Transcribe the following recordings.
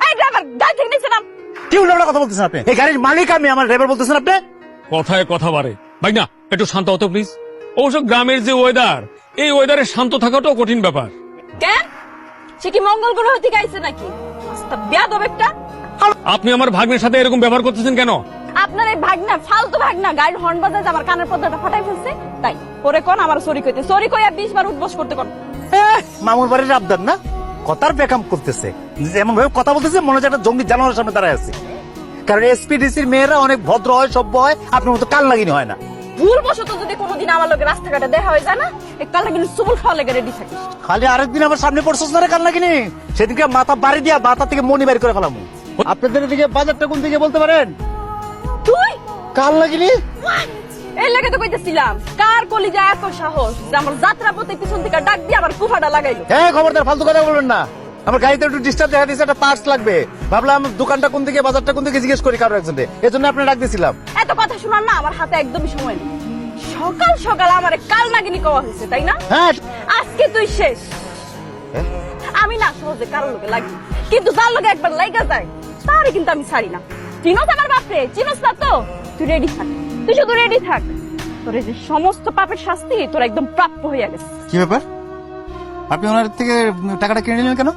এই ড্রাইভার গাড়ি থেকে নিচে নাম। কি উল্টা কথা বলতেছেন আপনি? এই গাড়ির মালিক আমি, আমার ড্রাইভার বলতেছেন আপনি? কথায় কথা বাড়ে ভাই না, একটু শান্ত হতো প্লিজ। অবশ্য গ্রামের যে ওয়েদার, এই ওয়েদারে শান্ত থাকাটাও কঠিন ব্যাপার। কেন সে কি মঙ্গল গ্রহ থেকে আইছে নাকি? বেয়াদব একটা। আপনি আমার ভাগ্নের সাথে এরকম ব্যবহার করতেছেন কেন? আপনার এই ভাগনা ফালতু ভাগনা গাড়ির হর্ন বাজায় আমার কানের পর্দাটা ফাটাই ফেলছে, তাই পরে কোন আমার সরি কইতে, সরি কইয়া 20 বার উঠবস করতে কোন। মামুর বাড়ির আবদার না, কথার বেকাম করতেছে, এমন ভাবে কথা বলতেছে মনে হচ্ছে একটা জঙ্গি জানোয়ারের সামনে দাঁড়ায় আছে। কারণ এসপিডিসির মেয়েরা অনেক ভদ্র হয়, সভ্য হয়, আপনার মতো কাল লাগিনি হয় না। ভুল বশত যদি কোনোদিন আমার লোকের রাস্তাঘাটে দেখা হয়ে যায় না, এই কালটা কিন্তু সুবল খাওয়া লেগে রেডি থাকিস। খালি আরেকদিন আমার সামনে পড়ছস না রে কাল লাগিনি, সেদিকে মাথা বাড়ি দিয়া মাথা থেকে মনি বাড়ি করে ফেলাম। আপনাদের দিকে বাজারটা কোন দিকে বলতে পারেন? তুই কাল লাগিনি এই লাগে তো কইতেছিলাম, কার কলিজা এত সাহস যে আমার যাত্রাপথে পিছন থেকে ডাক দিয়ে আমার কুফাটা লাগাইলো। হ্যাঁ খবরদার ফালতু কথা বলবেন না। আমার গাড়িতে একটু ডিস্টার্ব দেখা দিয়েছে, একটা পার্টস লাগবে, ভাবলাম দোকানটা কোন দিকে বাজারটা কোন দিকে জিজ্ঞেস করি কারো একজনে, এই জন্য আপনার ডাক দিয়েছিলাম। এত কথা শোনার না আমার হাতে একদমই সময় নেই। সকাল সকাল আমার কাল নাগিনী কওয়া হয়েছে, তাই না? হ্যাঁ আজকে তুই শেষ। আমি না সহজে কারো লোকে লাগি, কিন্তু যার লোকে একবার লাইগা যায় তারে কিন্তু আমি ছাড়ি না। চিনোস আমার বাপরে? চিনোস না তো? তুই রেডি থাক, তুই শুধু রেডি থাক। তোর এই যে সমস্ত পাপের শাস্তি তোর একদম প্রাপ্য হইয়া গেছে। কি ব্যাপার, আপনি ওনার থেকে টাকাটা কিনে নিলেন কেন?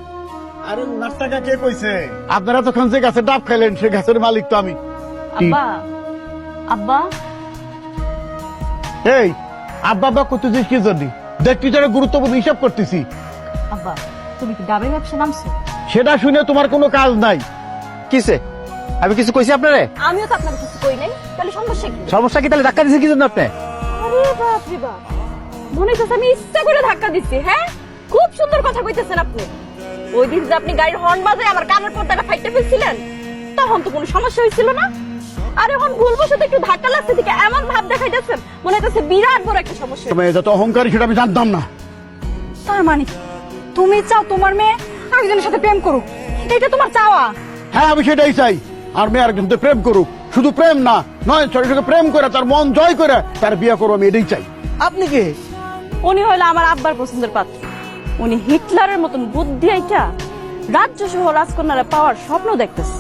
আরে উনার টাকা কে কইছে? আপনারা তখন যে গাছের ডাব খাইলেন সে গাছের মালিক তো আমি। আব্বা, আব্বা, এই আব্বা আব্বা করতেছিস কি জন্য? দেখতে যারা গুরুত্বপূর্ণ হিসাব করতেছি, আব্বা, তুমি কি ডাবের ব্যবসা নামছো? সেটা শুনে তোমার কোনো কাজ নাই। কিসে? আমি কিছু কইছি আপনারে? আমিও তো আপনার কিছু কই নাই, তাহলে সমস্যা কি? সমস্যা কি? তাহলে ধাক্কা দিয়েছে কি জন্য আপনি? আরে বাপ রে বাপ, মনে হচ্ছে আমি ইচ্ছা করে ধাক্কা দিচ্ছি। হ্যাঁ, খুব সুন্দর কথা কইতেছেন আপনি। ওই দিন যে আপনি গাড়ির হর্ন বাজায় আমার কানের পর্দাটা ফাইটে ফেলছিলেন, তখন তো কোনো সমস্যা হয়েছিল না। আর এখন ভুলবশত একটু ধাক্কা লাগছে থেকে এমন ভাব দেখাইতেছেন মনে হচ্ছে বিরাট বড় একটা সমস্যা। তুমি যত অহংকারী সেটা আমি জানতাম না। তার মানে তুমি চাও তোমার মেয়ে আরেকজনের সাথে প্রেম করুক, এটা তোমার চাওয়া? হ্যাঁ আমি সেটাই চাই, আর মেয়ে আরেকজন প্রেম করুক। শুধু প্রেম না, নয় ছোট ছোট প্রেম করে তার মন জয় করে তার বিয়ে করবো, আমি এটাই চাই। আপনি কি? উনি হইলো আমার আব্বার পছন্দের পাত্র। উনি হিটলারের মতন বুদ্ধি আইটা রাজ্য সহ রাজকন্যারা পাওয়ার স্বপ্ন দেখতেছে।